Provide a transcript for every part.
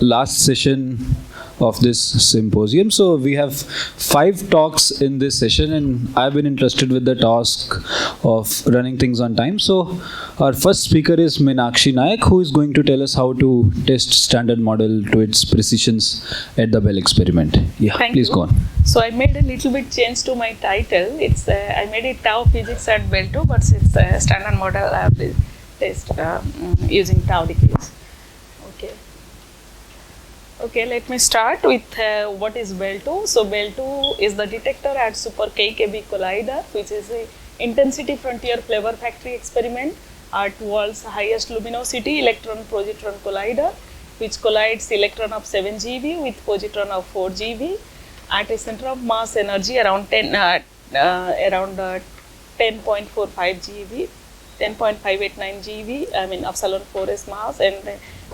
last session of this symposium. So we have 5 talks in this session, and I've been entrusted with the task of running things on time. So our first speaker is Minakshi Nayak, who is going to tell us how to test standard model to its precisions at the BELLE experiment. Yeah, Thank please you. go on. So I made a little bit change to my title. It's I made it Tau Physics at BELLE 2, but it's a standard model I have test using Tau decrease. Okay, let me start with what is BELLE 2. So BELLE 2 is the detector at Super KKB Collider, which is a intensity frontier flavor factory experiment at world's highest luminosity electron positron collider, which collides electron of 7 GeV with positron of 4 GeV at a center of mass energy around 10.45 GeV, 10.589 GeV, I mean epsilon 4s mass, and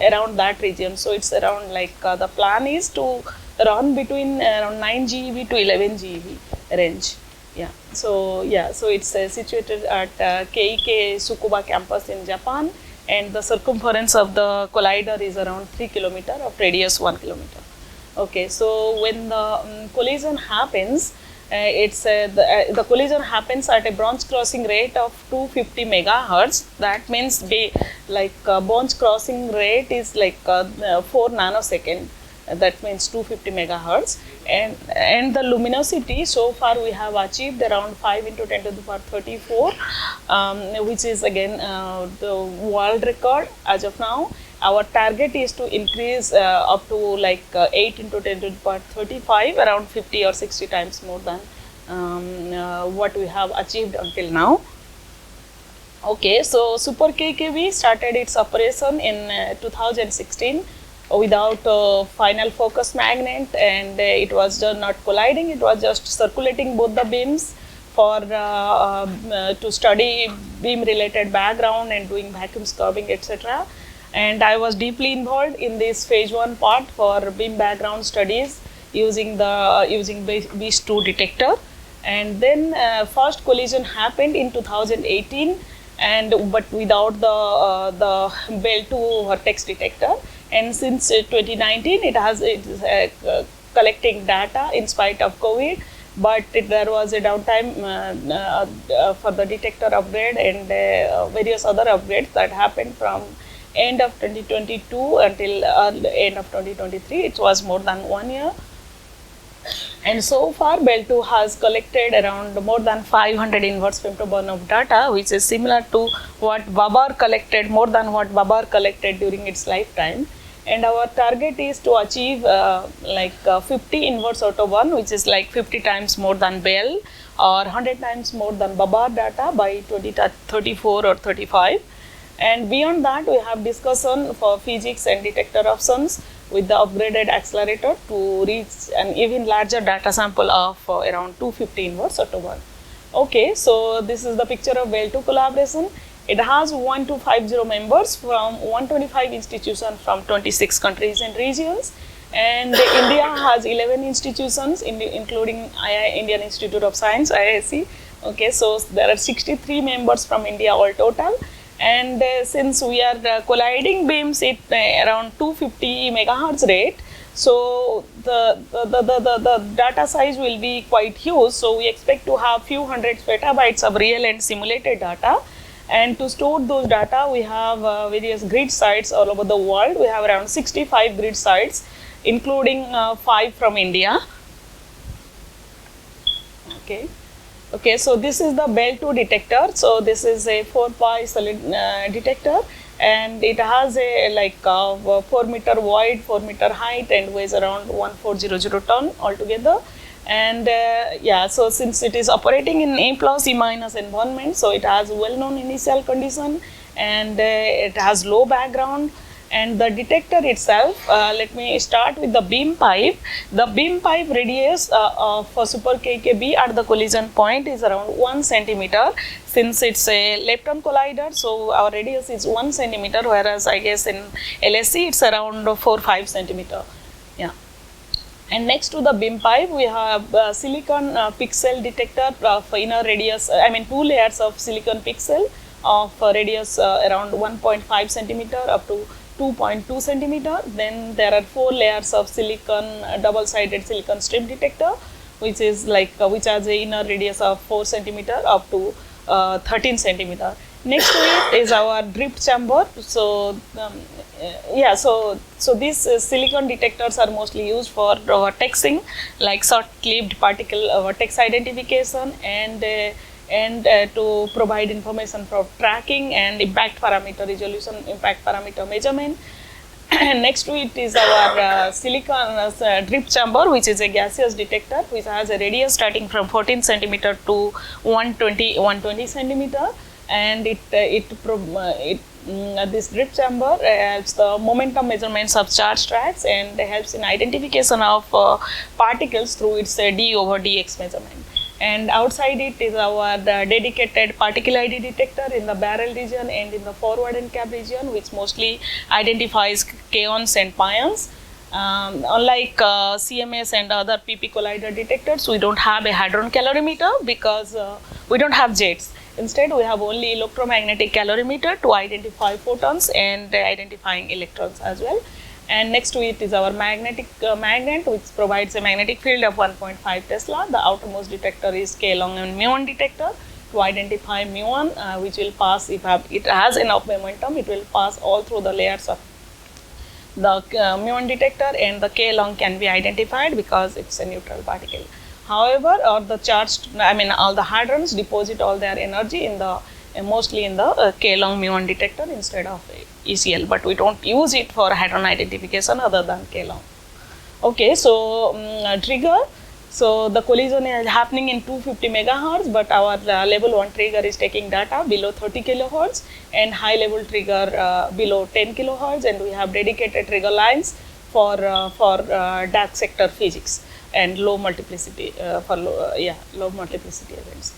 around that region. So it's around like the plan is to run between around 9 GeV to 11 GeV range. So it's situated at KEK Tsukuba campus in Japan, and the circumference of the collider is around 3 km of radius 1 km. Okay, so when the collision happens, the collision happens at a branch crossing rate of 250 megahertz. That means branch crossing rate is like 4 nanosecond. That means 250 megahertz, and the luminosity so far we have achieved around 5 into 10 to the power 34, which is again the world record as of now. Our target is to increase up to like 8 into 10 to the power 35, around 50 or 60 times more than what we have achieved until now. Okay, so Super KKB started its operation in 2016 without final focus magnet, and it was not colliding, it was just circulating both the beams for to study beam related background and doing vacuum scrubbing, etc. And I was deeply involved in this phase 1 part for beam background studies using BEST2 detector. And then first collision happened in 2018, but without the BELLE 2 vertex detector. And since 2019, it is collecting data in spite of COVID, but there was a downtime for the detector upgrade and various other upgrades that happened from end of 2022 until end of 2023. It was more than 1 year. And so far, BELLE 2 has collected around more than 500 inverse femtobarn of data, which is similar to what Babar collected, more than what Babar collected during its lifetime. And our target is to achieve 50 inverse autobarn, which is like 50 times more than BELLE or 100 times more than Babar data by 2034 or 35. And beyond that, we have discussion for physics and detector options with the upgraded accelerator to reach an even larger data sample of around 250 inverse autobarn. Okay, so this is the picture of BELLE 2 collaboration. It has 1250 members from 125 institutions from 26 countries and regions, and India has 11 institutions including Indian Institute of Science, IISc. Okay, so there are 63 members from India all total. And since we are colliding beams at around 250 megahertz rate, so the data size will be quite huge. So we expect to have few hundred petabytes of real and simulated data. And to store those data, we have various grid sites all over the world. We have around 65 grid sites, including 5 from India. Okay, so this is the BELLE 2 detector. So this is a 4-pi solid detector, and it has a 4 meter wide, 4 meter height, and weighs around 1400 ton altogether. And so since it is operating in A plus E minus environment, so it has well-known initial condition, and it has low background. And the detector itself, let me start with the beam pipe. The beam pipe radius for Super KKB at the collision point is around 1 centimeter. Since it's a lepton collider, so our radius is 1 centimeter, whereas I guess in LSC it's around 4-5 centimeter. Yeah. And next to the beam pipe, we have silicon pixel detector of inner radius, 2 layers of silicon pixel of radius around 1.5 centimeter up to 2.2 centimeter. Then there are 4 layers of silicon, double-sided silicon strip detector, which is which has a inner radius of 4 centimeter up to 13 centimeter. Next to it is our drip chamber. So so these silicon detectors are mostly used for vertexing, like short-lived particle vertex identification, and to provide information for tracking and impact parameter resolution, impact parameter measurement. Next to it is our silicon drip chamber, which is a gaseous detector, which has a radius starting from 14 centimeter to 120 centimeter, and this drip chamber helps the momentum measurements of charge tracks and helps in identification of particles through its d over dx measurement. And outside it is our dedicated particle ID detector in the barrel region and in the forward end cap region, which mostly identifies kaons and pions. Unlike CMS and other PP collider detectors, we don't have a hadron calorimeter because we don't have jets. Instead, we have only electromagnetic calorimeter to identify photons and identifying electrons as well. And next to it is our magnetic magnet, which provides a magnetic field of 1.5 Tesla. The outermost detector is K long and mu1 detector to identify mu1, which will pass, if it has enough momentum, it will pass all through the layers of the mu1 detector, and the K long can be identified because it's a neutral particle. However, all the hadrons deposit all their energy in the mostly in the K long mu1 detector instead of ECL, but we don't use it for hadron identification other than K long. Okay, so trigger. So the collision is happening in 250 megahertz, but our level 1 trigger is taking data below 30 kilohertz and high level trigger below 10 kilohertz, and we have dedicated trigger lines for dark sector physics and low multiplicity low multiplicity events.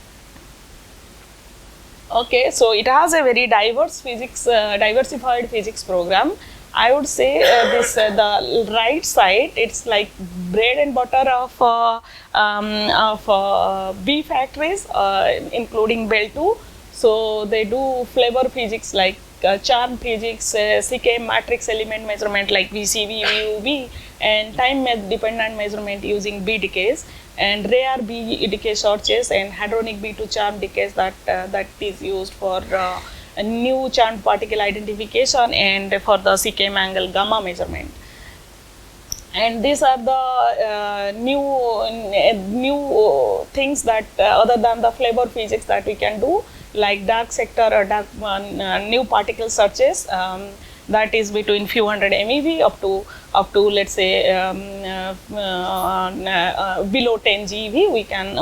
Okay, so it has a very diversified physics program. I would say the right side, it's like bread and butter of B factories, including BELLE. So they do flavor physics like charm physics, CK matrix element measurement like VCV, VUV, and time dependent measurement using B decays, and rare B decay searches and hadronic B to charm decays that is used for a new charmed particle identification and for the CK angle gamma measurement. And these are the new things that other than the flavor physics that we can do, like dark sector or dark new particle searches, that is between few hundred MeV up to let's say below 10 GeV.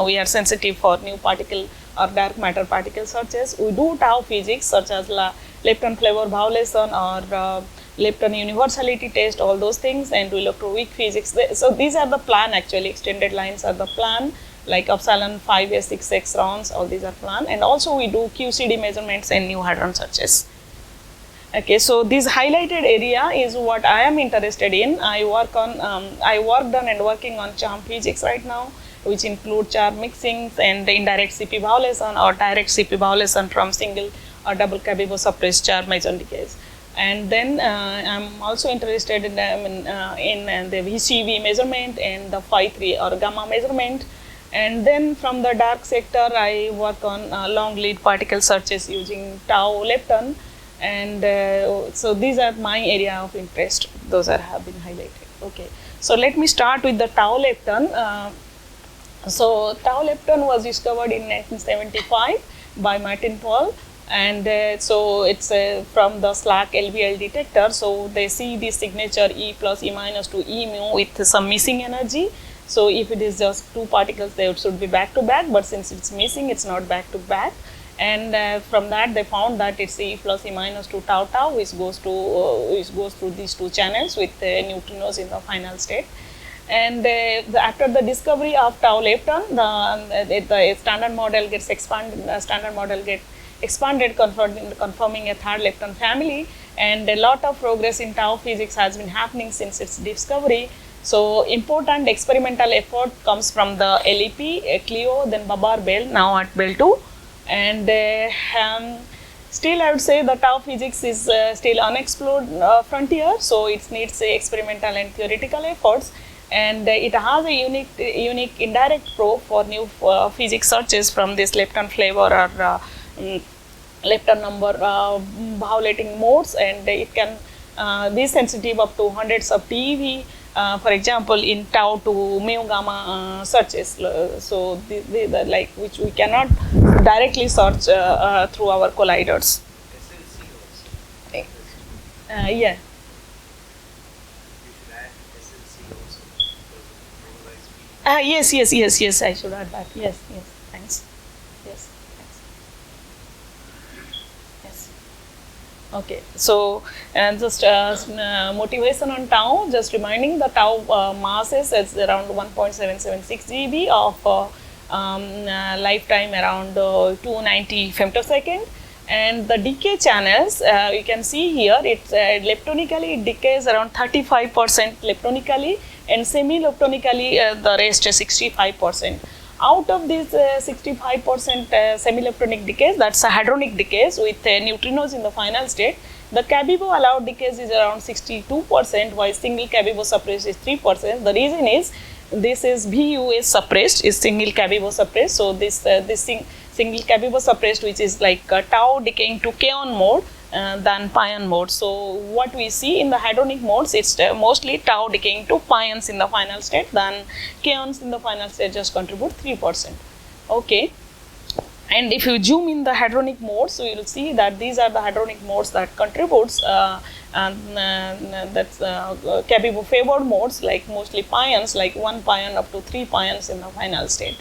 We are sensitive for new particle or dark matter particle searches. We do tau physics such as lepton flavor violation or lepton universality test, all those things, and we look to weak physics. So these are the plan, actually extended lines are the plan, like epsilon 5s 6x rounds, all these are plan, and also we do QCD measurements and new hadron searches. Okay, so this highlighted area is what I am interested in. I worked on and working on charm physics right now, which include charm mixings and indirect CP violation or direct CP violation from single or double Cabibbo suppressed charm meson decays. And then I'm also interested in the VCV measurement and the phi 3 or gamma measurement. And then from the dark sector, I work on long lead particle searches using tau lepton. And so these are my area of interest. Those have been highlighted. Okay, so let me start with the tau lepton. So tau lepton was discovered in 1975 by Martin Paul, and so it's from the SLAC LBL detector. So they see the signature E plus E minus to E mu with some missing energy. So if it is just two particles, they should be back to back, but since it's missing, it's not back to back. And from that they found that it's E plus E minus to tau tau, which goes through these two channels with neutrinos in the final state. And after the discovery of tau lepton, the standard model gets expanded, confirming a third lepton family, and a lot of progress in tau physics has been happening since its discovery. So important experimental effort comes from the LEP, Clio, then Babar BELLE, now at BELLE 2. And Still, I would say the tau physics is still unexplored frontier, so it needs experimental and theoretical efforts, and it has a unique indirect probe for new physics searches from this lepton flavor or lepton number violating modes, and it can be sensitive up to hundreds of TeV. For example, in tau to mu gamma searches, so the like which we cannot directly search through our colliders. SLC also. Yeah. SLC also because of normalized speed. Yes. I should add that. Yes. Thanks. Yes. Okay. So, just motivation on tau. Just reminding the tau mass is around 1.776 GeV of lifetime around 290 femtosecond. And the decay channels, you can see here, it's leptonically it decays around 35% leptonically, and semi-leptonically the rest is 65%. Out of these 65% semi-leptonic decays, that's a hadronic decays with neutrinos in the final state. The Cabibbo allowed decays is around 62%, while single Cabibbo suppressed is 3%. The reason is this is VU is suppressed, is single Cabibbo suppressed. So this single Cabibbo suppressed, which is like tau decaying to kaon mode than pion mode. So what we see in the hadronic modes, it's mostly tau decaying to pions in the final state, than kaons in the final state just contribute 3%. Okay. And if you zoom in the hadronic modes, so you will see that these are the hadronic modes that contributes that's Cabibbo favored modes, like mostly pions, like 1 pion up to 3 pions in the final state.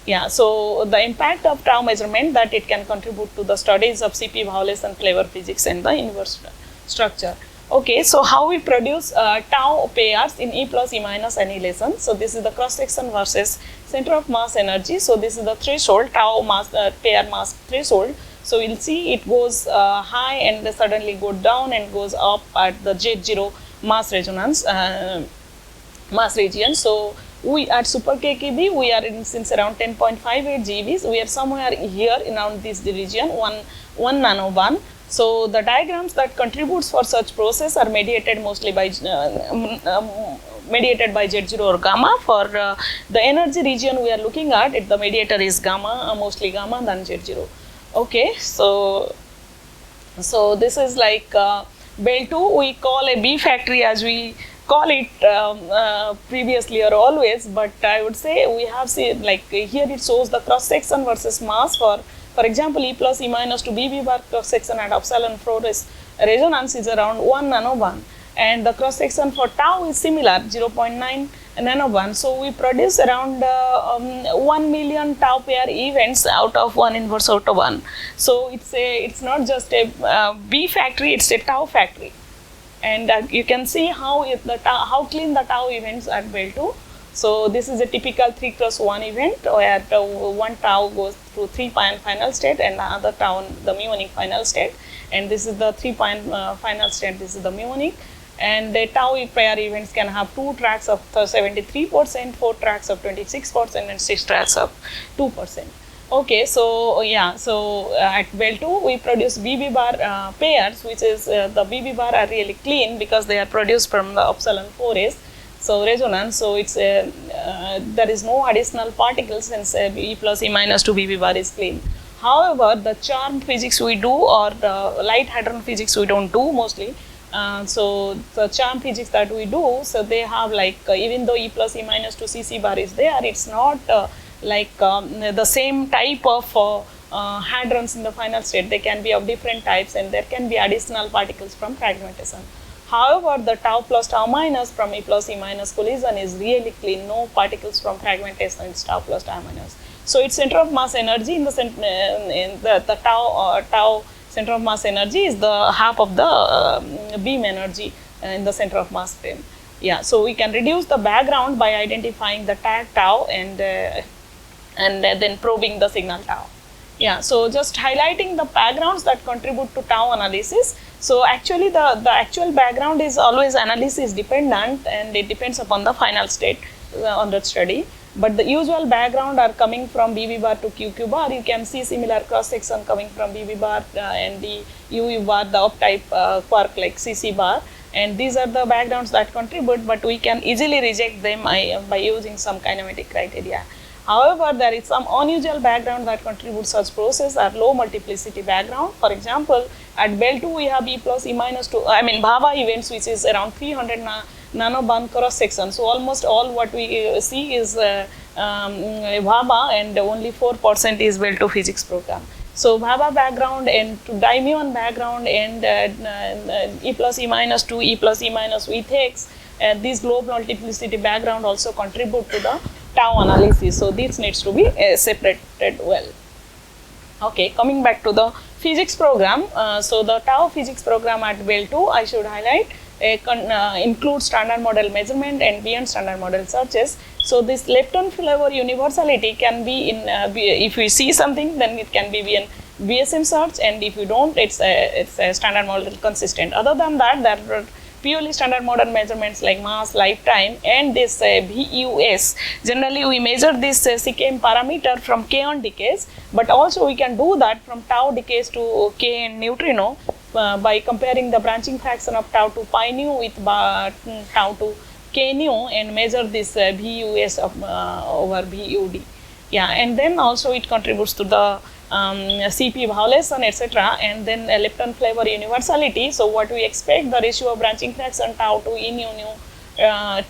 Yeah, so the impact of tau measurement, that it can contribute to the studies of CP violation flavor physics and the inverse structure. Okay, so how we produce tau pairs in E plus E minus annihilation. So this is the cross section versus center of mass energy. So this is the threshold, tau mass pair mass threshold. So we'll see it goes high and suddenly go down and goes up at the Z0 mass resonance mass region. So we at super KKB, we are in since around 10.58 GeVs. We are somewhere here in around this region, 1 nanobarn. So the diagrams that contributes for such process are mediated mostly by mediated by Z0 or gamma. For the energy region we are looking at, the mediator is gamma, mostly gamma than Z0. Okay, so this is like BELLE2, we call a B factory as we call it previously or always, but I would say we have seen, like here it shows the cross section versus mass for example, E plus E minus to BB bar cross section at epsilon 4 is resonance is around 1 nanobarn, and the cross section for tau is similar, 0.9 nanobarn. So we produce around 1 million tau pair events out of 1 inverse autobarn. So it's not just a B factory, it's a tau factory. And you can see how how clean the tau events at BELLE2. So this is a typical 3x1 event where one tau goes through 3 pion final state and another tau the muonic final state, and this is the 3 pion final state, this is the muonic. And the tau pair events can have 2 tracks of 73%, 4 tracks of 26%, and 6 tracks of 2%. Okay, so yeah, so at BELLE2 we produce BB bar pairs, which is the BB bar are really clean because they are produced from the epsilon 4s. So resonance, so it's there is no additional particles since E plus E minus to BB bar is clean. However, the charm physics we do, or light hadron physics we don't do mostly. So the charm physics that we do, so they have like even though E plus E minus to CC bar is there, it's not like the same type of hadrons in the final state. They can be of different types, and there can be additional particles from fragmentation. However, the tau plus tau minus from E plus E minus collision is really clean, no particles from fragmentation, it's tau plus tau minus. So its center of mass energy in the tau center of mass energy is the half of the beam energy in the center of mass frame. Yeah, so we can reduce the background by identifying the tag tau and then probing the signal tau. Yeah, so just highlighting the backgrounds that contribute to tau analysis. So actually the actual background is always analysis dependent, and it depends upon the final state on that study. but the usual background are coming from BB bar to QQ bar. You can see similar cross section coming from BB bar and the UU bar, the up type quark like CC bar, and these are the backgrounds that contribute, but we can easily reject them by using some kinematic criteria. However, there is some unusual background that contributes such process are low multiplicity background. For example, at BELLE2 we have E plus E minus 2, I mean BHAVA events, which is around 300 nanobarn cross section. So almost all what we see is BHAVA, and only 4% is BELLE2 physics program. So BHAVA background and to dimuon background and E plus E minus 2, E plus E minus with X, these low multiplicity background also contribute to the tau analysis. So this needs to be separated well. Okay, coming back to the physics program. So the tau physics program at BELLE2, I should highlight, includes standard model measurement and beyond standard model searches. So this lepton flavor universality can be in, if we see something, then it can be in BSM search, and if you don't, it's a standard model consistent. Other than that, there are purely standard model measurements like mass, lifetime, and this VUS. Generally, we measure this CKM parameter from K on decays, but also we can do that from tau decays to K and neutrino by comparing the branching fraction of tau to pi nu with tau to K nu and measure this VUS of, over VUD. Yeah, and then also it contributes to the CP violation, etc. And then lepton flavor universality. So what we expect, the ratio of branching fraction tau to E nu nu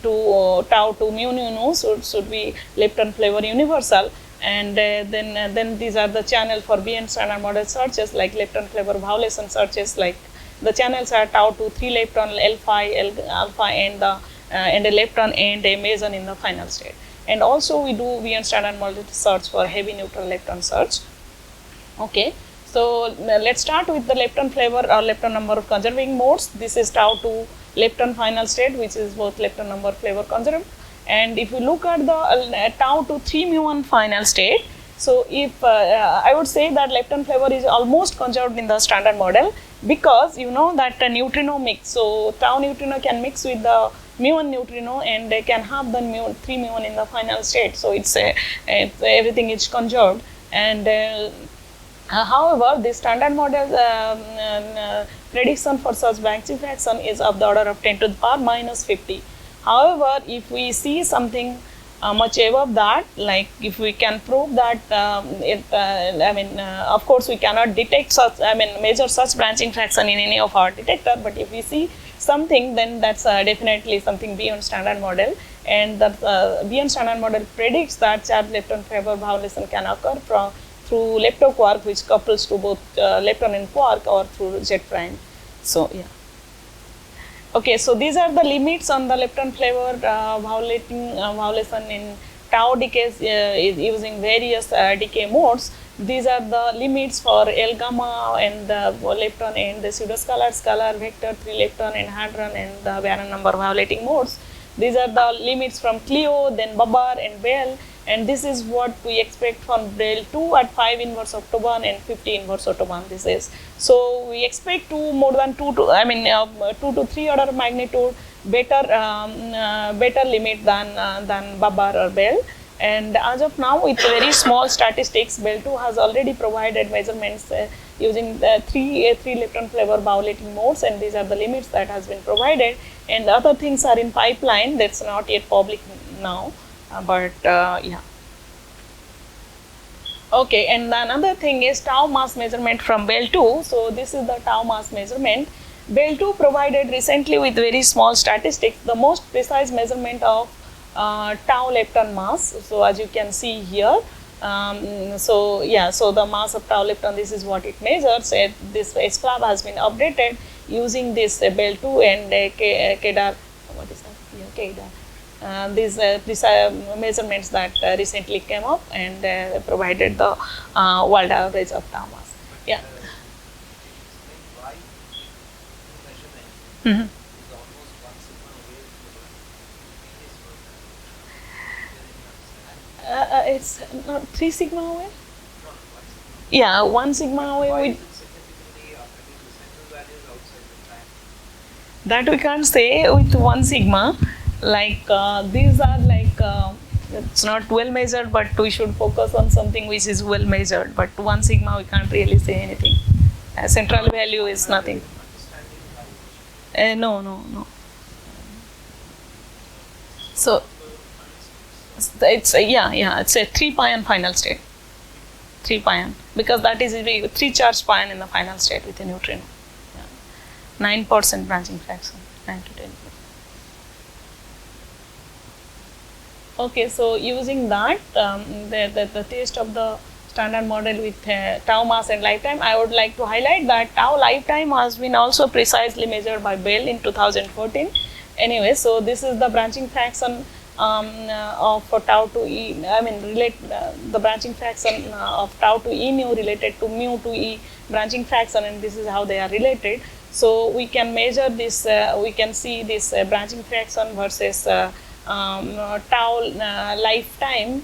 to tau to mu nu nu should be lepton flavor universal. And then these are the channel for beyond standard model searches like lepton flavor violation searches, like the channels are tau to 3 lepton, L phi, L alpha, and a lepton and a meson in the final state. And also we do beyond standard model search for heavy neutral lepton search. Okay, so let's start with the lepton flavor or lepton number of conserving modes. This is tau to lepton final state, which is both lepton number flavor conserved. And if you look at the tau to 3 mu1 final state, so if I would say that lepton flavor is almost conserved in the standard model, because you know that neutrino mix, so tau neutrino can mix with the mu1 neutrino and they can have the 3 mu1 in the final state. So it's everything is conserved. And however, the standard model prediction for such branching fraction is of the order of 10 to the power minus 50. However, if we see something much above that, like if we can prove that, of course we cannot detect such, measure such branching fraction in any of our detector, but if we see something, then that's definitely something beyond standard model. And the beyond standard model predicts that charged lepton flavor violation can occur through leptoquark, which couples to both lepton and quark, or through Z prime. So yeah. Okay, so these are the limits on the lepton flavor violation in tau decays using various decay modes. These are the limits for L gamma and the lepton and the pseudoscalar, scalar, vector, 3 lepton and hadron and the Barron number violating modes. These are the limits from Clio, then Babar and BELLE, and this is what we expect from BELLE2 at 5 inverse Autobahn and 50 inverse Autobahn. This is, so we expect more than 2 to 3 order of magnitude better better limit than Babar or BELLE. And as of now, with very small statistics, BELLE2 has already provided measurements using the three lepton flavor violating modes, and these are the limits that has been provided. And other things are in pipeline, that's not yet public now, but yeah. Okay, and another thing is tau mass measurement from BELLE2. So this is the tau mass measurement. BELLE2 provided recently with very small statistics the most precise measurement of tau lepton mass. So as you can see here, so yeah, so the mass of tau lepton, this is what it measures. This SFLAB has been updated using this BELLE2 and KDAR, what is that? Yeah, KDAR. These measurements that recently came up and provided the world average of tau mass. Yeah. Mm-hmm. It's not 3 sigma away? Yeah, 1 sigma away. That we can't say with 1 sigma. Like these are like it's not well measured, but we should focus on something which is well measured. But 1 sigma, we can't really say anything. Central value is nothing. No. So it's it's a 3 pion final state. 3 pion, because that is 3 charged pion in the final state with a neutrino. 9% branching fraction, 9 to 10%. Okay, so using that, the test of the standard model with tau mass and lifetime, I would like to highlight that tau lifetime has been also precisely measured by BELLE in 2014. Anyway, so this is the branching fraction of tau to e, the branching fraction of tau to e nu related to mu to e branching fraction, and this is how they are related. So we can measure this, we can see this branching fraction versus tau lifetime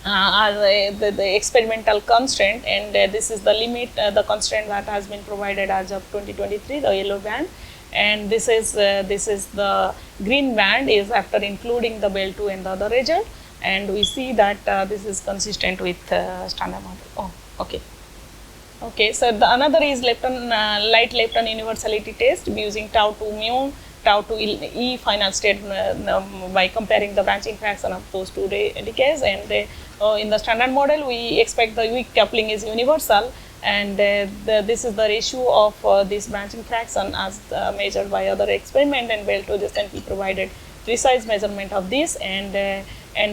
as the experimental constraint, and this is the limit, the constraint that has been provided as of 2023, the yellow band, and this is the green band is after including the BELLE2 and the other result, and we see that this is consistent with standard model. Oh, okay. Okay, so the another is light lepton universality test using tau to mu, tau to e final state by comparing the branching fraction of those two decays, and in the standard model we expect the weak coupling is universal, and this is the ratio of this branching fraction as measured by other experiment, and BELLE2 recently provided precise measurement of this, and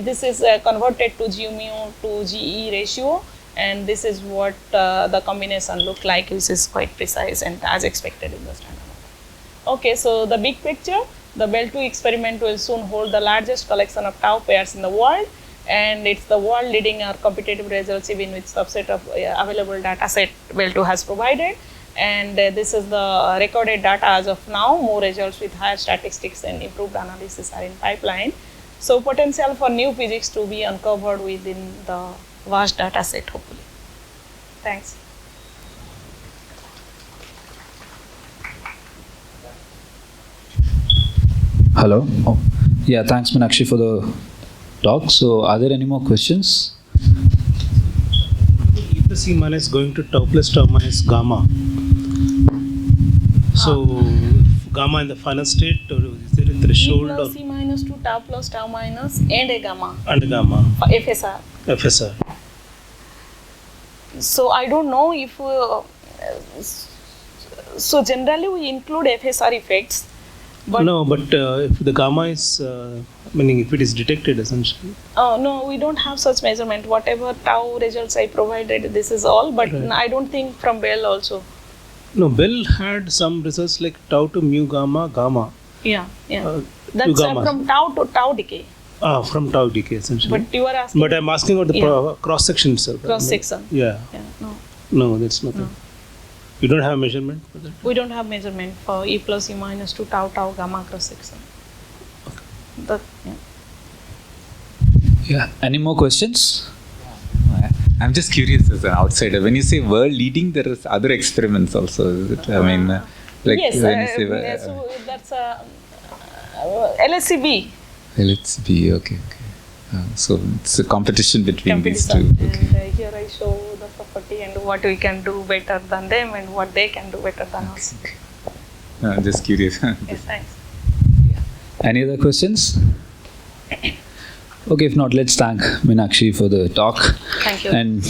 this is converted to G mu to GE ratio, and this is what the combination look like, which is quite precise and as expected in the standard model. Okay, so the big picture, the BELLE2 experiment will soon hold the largest collection of tau pairs in the world, and it's the world leading our competitive results even with subset of available data set BELLE2 has provided, and this is the recorded data as of now. More results with higher statistics and improved analysis are in pipeline. So potential for new physics to be uncovered within the vast data set, hopefully. Thanks. Hello. Oh, yeah, thanks Minakshi for the talk. So are there any more questions? E plus C minus going to tau plus tau minus gamma. So gamma in the final state, or is there a threshold? E plus C minus to tau plus tau minus and a gamma. And gamma. FSR. FSR. So I don't know if so generally we include FSR effects, but no, but if the gamma is meaning if it is detected essentially. Oh no, we don't have such measurement. Whatever tau results I provided, this is all, but Right. I don't think from BELLE also. No, BELLE had some results like tau to mu gamma gamma. Yeah. To That's gamma. from tau to tau decay. From tau decay essentially. But you are asking But I'm asking about the Yeah. cross section itself. cross section. Yeah. No. No, that's nothing. No. You don't have measurement for that? We don't have measurement for E plus E minus to tau tau gamma cross section. That, Yeah. Any more questions? I'm just curious as an outsider. When you say world leading, there is other experiments also. Is it? I mean, like yes, when you say so that's LSCB. let's be okay. So it's a competition between these two. Competition. Okay. And here I show the property and what we can do better than them and what they can do better than us. No, I'm just curious. Yes, thanks. Any other questions? Okay, if not, let's thank Minakshi for the talk. Thank you. And